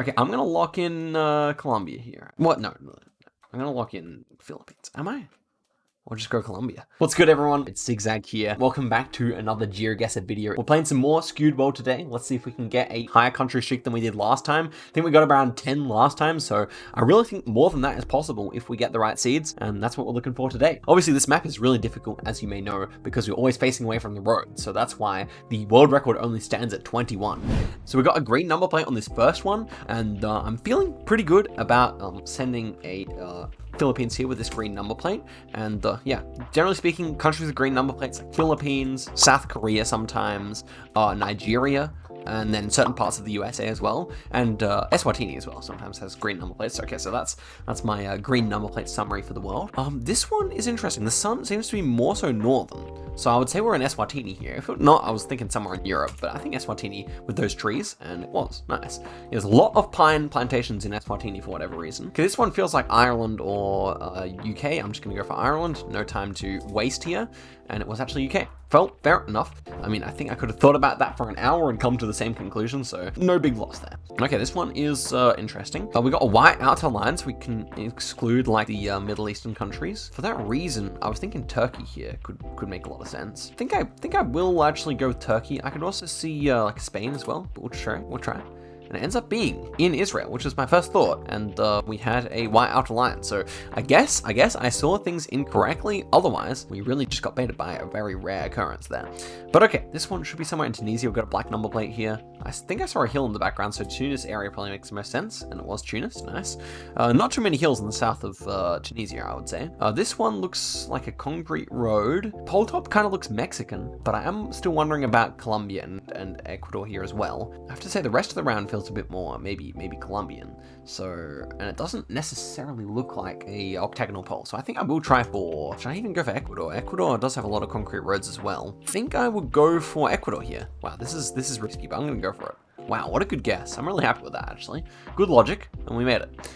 Okay, I'm gonna lock in Colombia here. What? No, I'm gonna lock in Philippines. Am I? Or just go Colombia. What's good, everyone? It's Zigzag here. Welcome back to another Geoguessr video. We're playing some more Skewed World today. Let's see if we can get a higher country streak than we did last time. I think we got around 10 last time, so I really think more than that is possible if we get the right seeds, and that's what we're looking for today. Obviously, this map is really difficult, as you may know, because we're always facing away from the road, so that's why the world record only stands at 21. So we got a green number plate on this first one, and I'm feeling pretty good about sending a Philippines here with this green number plate. And yeah, generally speaking, countries with green number plates like Philippines, South Korea sometimes, Nigeria, and then certain parts of the USA as well, and Eswatini as well sometimes has green number plates. Okay, so that's my green number plate summary for the world. This one is interesting. The sun seems to be more so northern, so I would say we're in Eswatini here. If not, I was thinking somewhere in Europe, but I think Eswatini with those trees, and it was nice. There's a lot of pine plantations in Eswatini for whatever reason. Okay, this one feels like Ireland or UK. I'm just gonna go for Ireland. No time to waste here, and it was actually UK. Felt fair enough. I mean, I think I could have thought about that for an hour and come to the same conclusion, so no big loss there. Okay, this one is interesting. We got a white outer line, so we can exclude like the Middle Eastern countries. For that reason, I was thinking Turkey here could make a lot of sense. I think I will actually go with Turkey. I could also see like Spain as well, but we'll try. And it ends up being in Israel, which was my first thought, and we had a white outer line. So I guess I saw things incorrectly. Otherwise, we really just got baited by a very rare occurrence there. But okay, this one should be somewhere in Tunisia. We've got a black number plate here. I think I saw a hill in the background, so Tunis area probably makes the most sense, and it was Tunis. Nice. Not too many hills in the south of Tunisia, I would say. This one looks like a concrete road. Pole top kind of looks Mexican, but I am still wondering about Colombia and Ecuador here as well. I have to say the rest of the round feels a bit more maybe Colombian, so, and it doesn't necessarily look like a octagonal pole, so I think I will try for, should I even go for Ecuador? Ecuador does have a lot of concrete roads as well. I think I would go for Ecuador here. Wow, this is risky, but I'm gonna go for it. Wow, what a good guess. I'm really happy with that, actually. Good logic, and we made it.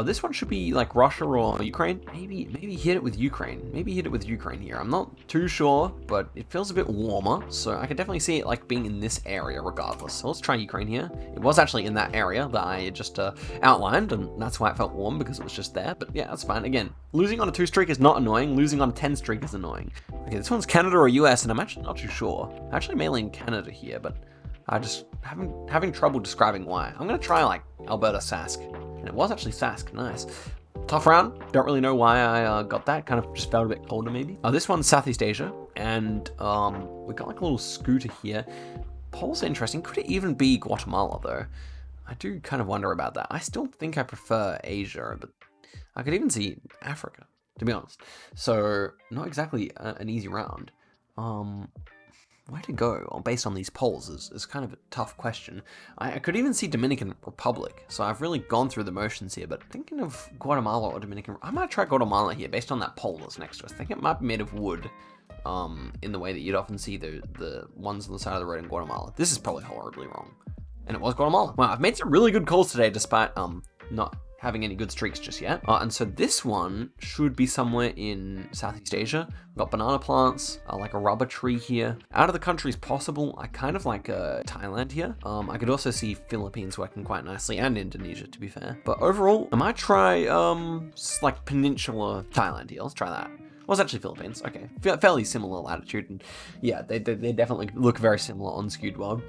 This one should be like Russia or Ukraine. Maybe hit it with Ukraine. Maybe hit it with Ukraine here. I'm not too sure, but it feels a bit warmer, so I can definitely see it like being in this area regardless. So let's try Ukraine here. It was actually in that area that I just outlined, and that's why it felt warm, because it was just there. But yeah, that's fine. Again, losing on a 2 streak is not annoying. Losing on a 10 streak is annoying. Okay, this one's Canada or US, and I'm actually not too sure. I'm actually mainly in Canada here, but I just having trouble describing why. I'm gonna try like Alberta Sask. And it was actually Sask, nice. Tough round, don't really know why I got that, kind of just felt a bit colder maybe. This one's Southeast Asia, and we got like a little scooter here. Pole's interesting, could it even be Guatemala though? I do kind of wonder about that. I still think I prefer Asia, but I could even see Africa, to be honest. So, not exactly an easy round. Where to go based on these polls is kind of a tough question. I could even see Dominican Republic, so I've really gone through the motions here, but thinking of Guatemala or Dominican, I might try Guatemala here based on that pole that's next to us. I think it might be made of wood, in the way that you'd often see the ones on the side of the road in Guatemala. This is probably horribly wrong. And it was Guatemala. Wow, I've made some really good calls today despite not having any good streaks just yet. And so this one should be somewhere in Southeast Asia. We've got banana plants, like a rubber tree here. Out of the countries possible, I kind of like Thailand here. I could also see Philippines working quite nicely, and Indonesia, to be fair. But overall, I might try like Peninsula Thailand here. Let's try that. Well, it's actually Philippines. Okay, fairly similar latitude, and yeah, they definitely look very similar on Skewed World.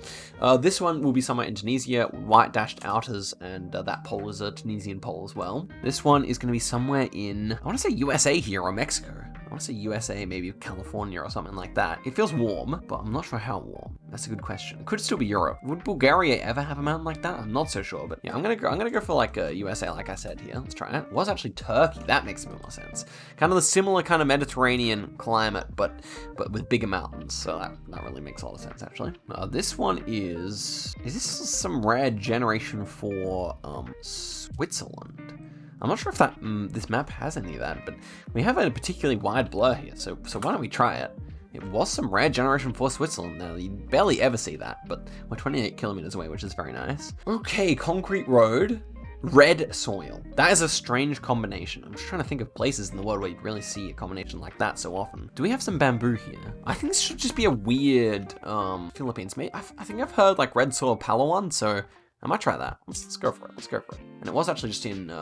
This one will be somewhere in Tunisia, white dashed outers, and that pole is a Tunisian pole as well. This one is going to be somewhere in, I want to say USA here, or Mexico. I want to say USA, maybe California or something like that. It feels warm, but I'm not sure how warm. That's a good question. It could still be Europe. Would Bulgaria ever have a mountain like that? I'm not so sure, but yeah, I'm gonna go for like USA, like I said here. Let's try it. It was actually Turkey. That makes a bit more sense. Kind of the similar kind of Mediterranean climate, but with bigger mountains. So that really makes a lot of sense, actually. This one is this some rare generation for Switzerland? I'm not sure if that this map has any of that, but we have a particularly wide blur here, so why don't we try it? It was some rare generation for Switzerland. Now, you barely ever see that, but we're 28 kilometers away, which is very nice. Okay, concrete road, red soil. That is a strange combination. I'm just trying to think of places in the world where you'd really see a combination like that so often. Do we have some bamboo here? I think this should just be a weird Philippines. I think I've heard like red soil Palawan, so I might try that. Let's go for it. Let's go for it. And it was actually just in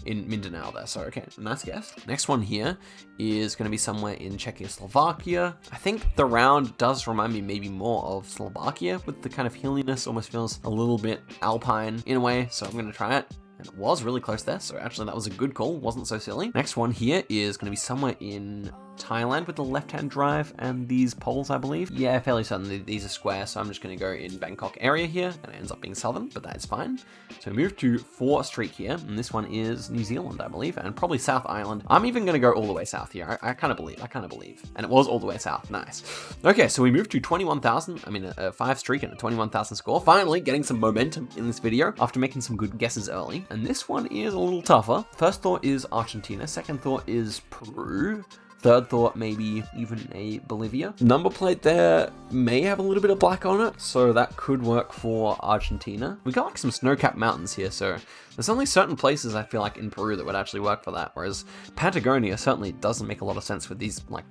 Mindanao there. So, okay, nice guess. Next one here is going to be somewhere in Czechoslovakia. I think the round does remind me maybe more of Slovakia with the kind of hilliness. Almost feels a little bit alpine in a way. So I'm going to try it. And it was really close there, so actually that was a good call, wasn't so silly. Next one here is going to be somewhere in Thailand with the left-hand drive and these poles, I believe. Yeah, fairly certain these are square, so I'm just going to go in Bangkok area here, and it ends up being southern, but that's fine. So we move to 4th Street here, and this one is New Zealand, I believe, and probably South Island. I'm even going to go all the way south here. I kind of believe. And it was all the way south. Nice. Okay, so we moved to 21,000. I mean, a 5 streak and a 21,000 score. Finally, getting some momentum in this video after making some good guesses early. And this one is a little tougher. First thought is Argentina. Second thought is Peru. Third thought, maybe even a Bolivia. Number plate there may have a little bit of black on it, so that could work for Argentina. We got like some snow-capped mountains here, so there's only certain places I feel like in Peru that would actually work for that, whereas Patagonia certainly doesn't make a lot of sense with these like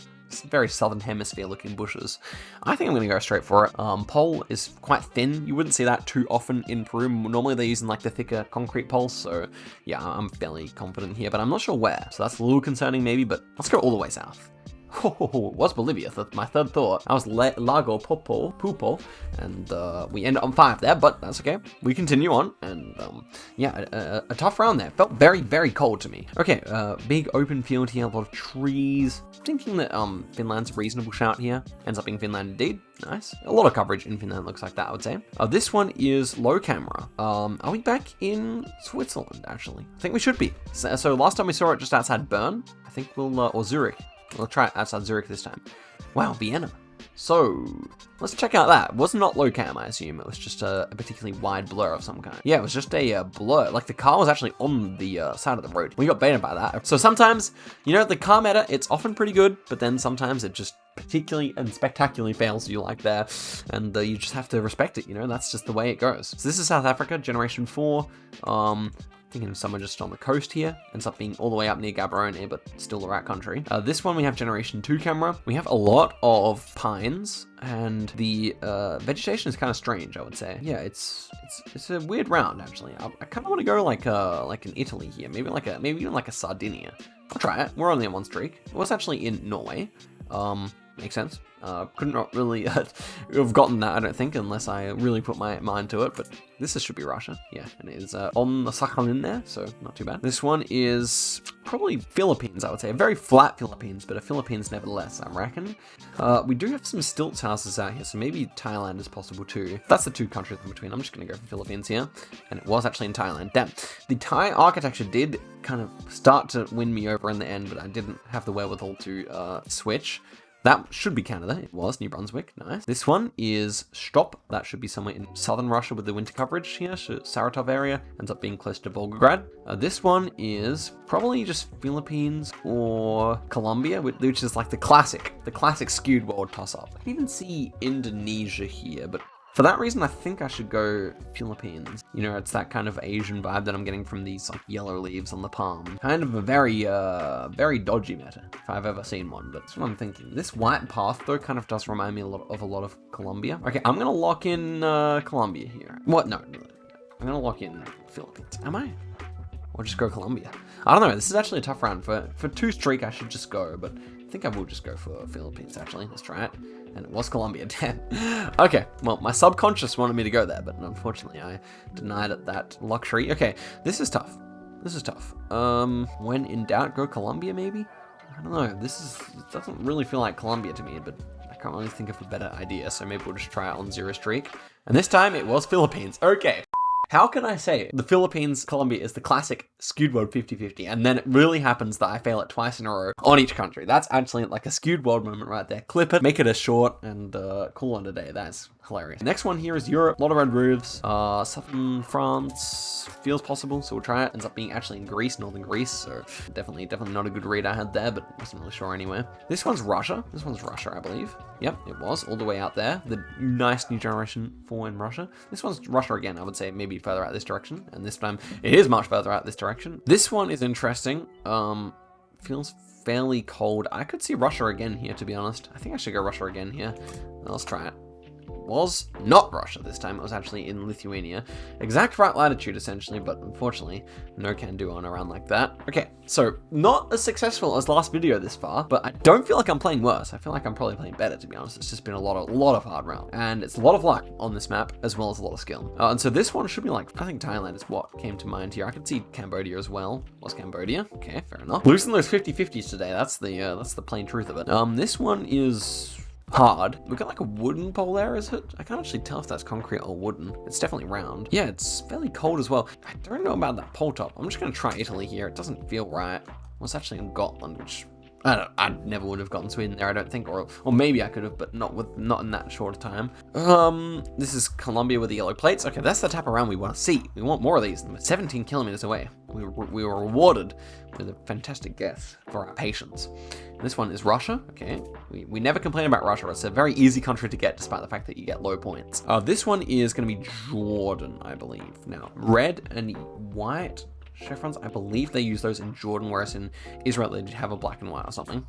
very southern hemisphere looking bushes. I think I'm going to go straight for it. Pole is quite thin. You wouldn't see that too often in Peru. Normally they're using like the thicker concrete poles, so yeah, I'm fairly confident here, but I'm not sure where. So that's a little concerning maybe, but let's go all the way south. Oh, what's Bolivia? My third thought. I was Lago Pupo, and we end up on 5 there, but that's okay. We continue on, and yeah, a tough round there. Felt very, very cold to me. Okay, big open field here, a lot of trees. Thinking that Finland's a reasonable shout here. Ends up being Finland indeed. Nice. A lot of coverage in Finland looks like that, I would say. This one is low camera. Are we back in Switzerland, actually? I think we should be. So last time we saw it just outside Bern. I think we'll, or Zurich. We'll try it outside Zurich this time. Wow, Vienna. So, let's check out that. It was not low cam, I assume. It was just a particularly wide blur of some kind. Yeah, it was just a blur. Like, the car was actually on the side of the road. We got baited by that. So sometimes, you know, the car meta, it's often pretty good, but then sometimes it just particularly and spectacularly fails you like there, and you just have to respect it, you know? That's just the way it goes. So this is South Africa, Generation 4. Thinking of somewhere just on the coast here. Ends up being all the way up near Gaborone, but still the right country. This one we have Generation 2 camera. We have a lot of pines, and the vegetation is kind of strange, I would say. Yeah, it's a weird round actually. I kind of want to go like in Italy here, maybe even like a Sardinia. I'll try it. We're only on 1 streak. It was actually in Norway. Makes sense. Could not really have gotten that, I don't think, unless I really put my mind to it, but this should be Russia. Yeah, and it is on the Sakhalin there, so not too bad. This one is probably Philippines, I would say. A very flat Philippines, but a Philippines nevertheless, I reckon. We do have some stilts houses out here, so maybe Thailand is possible too. That's the 2 countries in between. I'm just going to go for Philippines here, and it was actually in Thailand. Damn. The Thai architecture did kind of start to win me over in the end, but I didn't have the wherewithal to switch. That should be Canada. It was New Brunswick. Nice. This one is Stop. That should be somewhere in southern Russia with the winter coverage here. So Saratov area ends up being close to Volgograd. This one is probably just Philippines or Colombia, which is like the classic Skewed World toss-up. I can even see Indonesia here, but for that reason, I think I should go Philippines. You know, it's that kind of Asian vibe that I'm getting from these like yellow leaves on the palm. Kind of a very, very dodgy meta, if I've ever seen one, but that's what I'm thinking. This white path, though, kind of does remind me a lot of Colombia. Okay, I'm gonna lock in Colombia here. What? No, I'm gonna lock in Philippines. Am I? Or just go Colombia? I don't know, this is actually a tough round. For 2 streak, I should just go, but I think I will just go for Philippines, actually. Let's try it. And it was Colombia, damn. Okay, well, my subconscious wanted me to go there, but unfortunately I denied it that luxury. Okay, this is tough. When in doubt, go Colombia, maybe? I don't know, it doesn't really feel like Colombia to me, but I can't really think of a better idea, so maybe we'll just try it on 0 streak. And this time, it was Philippines. Okay. How can I say the Philippines, Colombia is the classic Skewed World 50-50, and then it really happens that I fail it twice in a row on each country? That's actually like a Skewed World moment right there. Clip it, make it a short, and call it a day. That's hilarious. Next one here is Europe. A lot of red roofs. Southern France feels possible, so we'll try it. Ends up being actually in Greece, northern Greece, so definitely not a good read I had there, but wasn't really sure anywhere. This one's Russia. This one's Russia, I believe. Yep, it was all the way out there. The nice new Generation 4 in Russia. This one's Russia again, I would say maybe further out this direction, and this time it is much further out this direction. This one is interesting. Feels fairly cold. I could see Russia again here, to be honest. I think I should go Russia again here. Let's try it. was not Russia this time. It was actually in Lithuania. Exact right latitude, essentially, but unfortunately, no can do on around like that. Okay, so not as successful as last video this far, but I don't feel like I'm playing worse. I feel like I'm probably playing better, to be honest. It's just been a lot of hard rounds, and it's a lot of luck on this map, as well as a lot of skill. And so this one should be like, I think Thailand is what came to mind here. I could see Cambodia as well. Was Cambodia? Okay, fair enough. Losing those 50-50s today. That's the plain truth of it. This one is hard. We got like a wooden pole there, is it? I can't actually tell if that's concrete or wooden. It's definitely round. Yeah, it's fairly cold as well. I don't know about that pole top. I'm just gonna try Italy here. It doesn't feel right. Well, it's actually in Gotland, which I never would have gotten Sweden there, I don't think, or maybe I could have, but not in that short a time. This is Colombia with the yellow plates. Okay, that's the type of round we want to see. We want more of these. 17 kilometers away. We were rewarded with a fantastic guess for our patience. This one is Russia. Okay, we never complain about Russia. It's a very easy country to get, despite the fact that you get low points. This one is going to be Jordan, I believe. Now, red and white chevrons, I believe they use those in Jordan, whereas in Israel they have a black and white or something.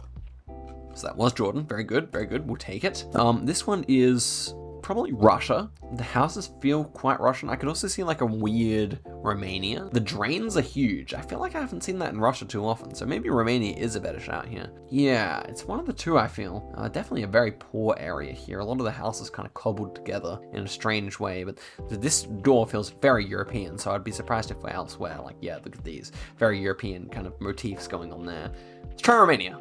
So that was Jordan. Very good, very good. We'll take it. This one is probably Russia. The houses feel quite Russian. I could also see like a weird Romania. The drains are huge. I feel like I haven't seen that in Russia too often, so maybe Romania is a better shout here. Yeah, it's one of the two, I feel. Definitely a very poor area here. A lot of the houses kind of cobbled together in a strange way, but this door feels very European, so I'd be surprised if we're elsewhere. Like, yeah, look at these very European kind of motifs going on there. Let's try Romania.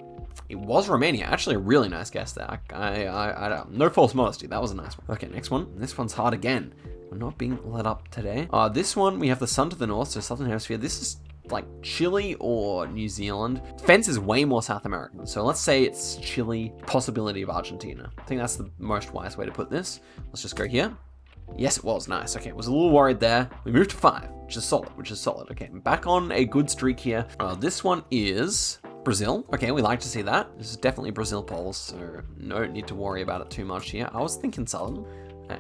It was Romania. Actually, a really nice guess there. I no false modesty. That was a nice one. Okay, next one. This one's hard again. We're not being let up today. This one, we have the sun to the north, so Southern Hemisphere. This is like Chile or New Zealand. Fence is way more South American, so let's say it's Chile, possibility of Argentina. I think that's the most wise way to put this. Let's just go here. Yes, it was. Nice. Okay, was a little worried there. We moved to 5, which is solid. Okay, back on a good streak here. This one is Brazil. Okay, we like to see that. This is definitely Brazil polls, so no need to worry about it too much here. I was thinking southern.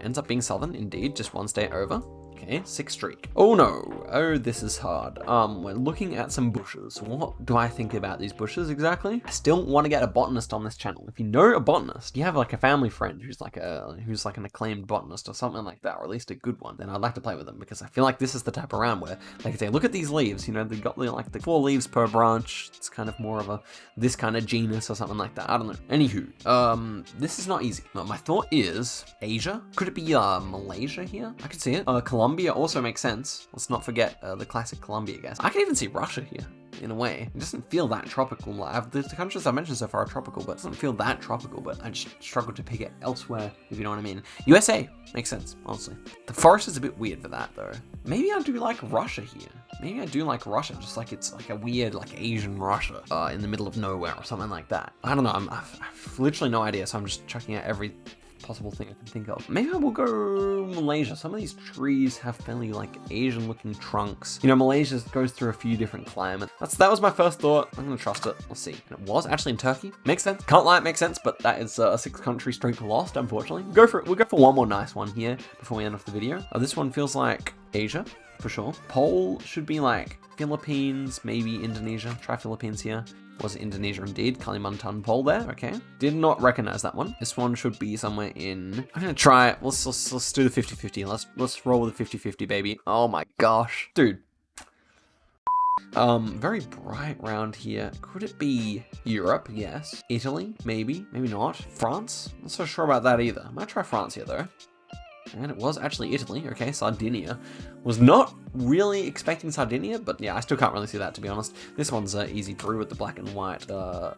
Ends up being southern, indeed, just one state over. Okay, 6 streak. Oh no, oh, this is hard. We're looking at some bushes. What do I think about these bushes exactly? I still want to get a botanist on this channel. If you know a botanist, you have like a family friend who's like an acclaimed botanist or something like that, or at least a good one, then I'd like to play with them, because I feel like this is the type of round where they can say, look at these leaves, you know, they've got like the 4 leaves per branch. It's kind of more of this kind of genus or something like that. I don't know. Anywho, this is not easy. My thought is Asia. Could it be Malaysia here? I could see it. Colombia also makes sense. Let's not forget the classic Colombia guess. I can even see Russia here, in a way. It doesn't feel that tropical. The countries I've mentioned so far are tropical, but it doesn't feel that tropical, but I just struggle to pick it elsewhere, if you know what I mean. USA makes sense, honestly. The forest is a bit weird for that, though. Maybe I do like Russia here. Maybe I do like Russia, just like it's like a weird, like Asian Russia in the middle of nowhere or something like that. I don't know, I've literally no idea, so I'm just chucking out every possible thing I can think of. Maybe I will go Malaysia. Some of these trees have fairly like Asian looking trunks. You know, Malaysia goes through a few different climates. That was my first thought. I'm gonna trust it. Let's see. And it was actually in Turkey. Makes sense. Can't lie, it makes sense, but that is a 6 country streak lost, unfortunately. Go for it. We'll go for one more nice one here before we end off the video. This one feels like Asia, for sure. Pole should be like Philippines, maybe Indonesia. Try Philippines here. Was Indonesia indeed. Kalimantan pole there. Okay. Did not recognize that one. This one should be somewhere in... I'm gonna try it. Let's do the 50-50. Let's roll with the 50-50, baby. Oh my gosh. Dude. Very bright round here. Could it be Europe? Yes. Italy? Maybe. Maybe not. France? Not so sure about that either. I might try France here though. And it was actually Italy. Okay, Sardinia. Was not really expecting Sardinia, but yeah, I still can't really see that, to be honest. This one's easy through with the black and white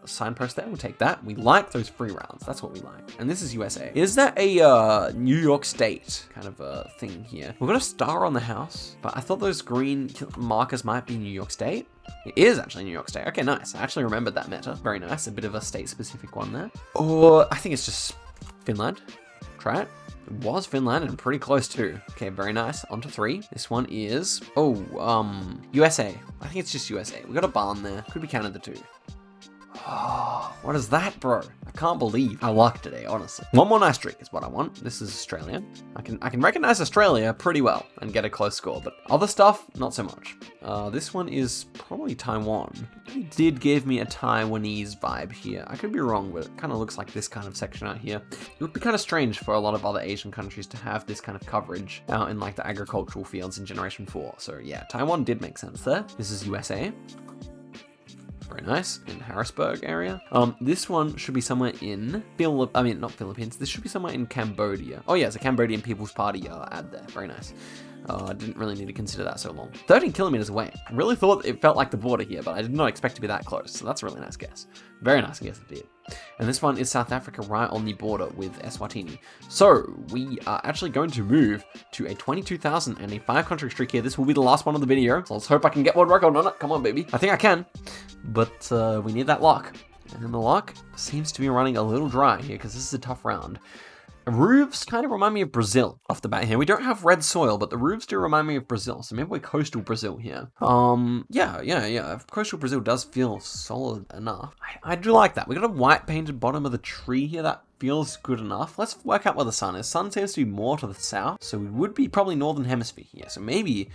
signpost there. We'll take that. We like those free rounds. That's what we like. And this is USA. Is that a New York State kind of a thing here? We've got a star on the house, but I thought those green markers might be New York State. It is actually New York State. Okay, nice. I actually remembered that meta. Very nice. A bit of a state-specific one there. Or I think it's just Finland. Try it. It was Finland and pretty close too. Okay, very nice. On to 3. This one is, USA. I think it's just USA. We got a barn there. Could be Canada too. Oh, what is that, bro? A can't believe our luck today, honestly. One more nice streak is what I want. This is Australia. I can recognize Australia pretty well and get a close score, but other stuff, not so much. This one is probably Taiwan. It did give me a Taiwanese vibe here. I could be wrong, but it kind of looks like this kind of section out here. It would be kind of strange for a lot of other Asian countries to have this kind of coverage out in like the agricultural fields in Generation 4. So yeah, Taiwan did make sense there. This is USA. Very nice, in Harrisburg area. This one should be somewhere in not Philippines. This should be somewhere in Cambodia. Oh yeah, it's a Cambodian People's Party ad there. Very nice. I didn't really need to consider that so long. 13 kilometers away. I really thought it felt like the border here, but I did not expect to be that close. So that's a really nice guess. Very nice guess indeed. And this one is South Africa, right on the border with Eswatini. So we are actually going to move to a 22,000 and a 5-country streak here. This will be the last one of the video. So let's hope I can get one record on it. Come on, baby. I think I can, but we need that luck. And the luck seems to be running a little dry here because this is a tough round. Roofs kind of remind me of Brazil off the bat here. We don't have red soil, but the roofs do remind me of Brazil. So maybe we're coastal Brazil here. Yeah. Coastal Brazil does feel solid enough. I do like that. We got a white painted bottom of the tree here. That feels good enough. Let's work out where the sun is. Sun seems to be more to the south. So we would be probably northern hemisphere here. So maybe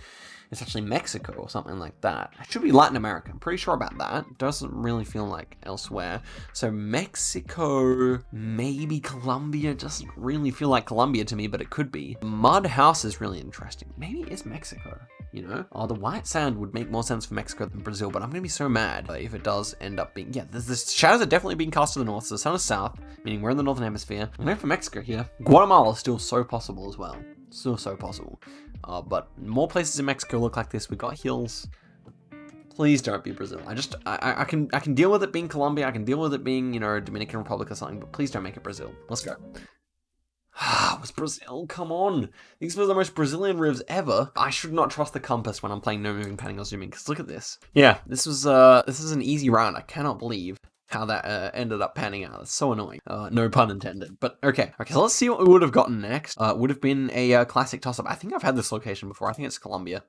it's actually Mexico or something like that. It should be Latin America. I'm pretty sure about that. It doesn't really feel like elsewhere. So Mexico, maybe Colombia. Doesn't really feel like Colombia to me, but it could be. Mud house is really interesting. Maybe it's Mexico, you know? Oh, the white sand would make more sense for Mexico than Brazil, but I'm gonna be so mad if it does end up being, yeah, the shadows are definitely being cast to the north, so the sun is south, meaning we're in the northern hemisphere. I'm going for Mexico here. Guatemala is still so possible as well. Still so possible. But more places in Mexico look like this. We got hills. Please don't be Brazil. I can deal with it being Colombia. I can deal with it being, you know, Dominican Republic or something, but please don't make it Brazil. Let's go. It was Brazil, come on. These were the most Brazilian rivers ever. I should not trust the compass when I'm playing no moving, panning, or zooming, because look at this. Yeah, this is an easy round. I cannot believe how that ended up panning out. It's so annoying. No pun intended. But okay, so let's see what we would have gotten next. It would have been a classic toss-up. I think I've had this location before. I think it's Colombia.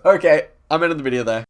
Okay, I'm ending the video there.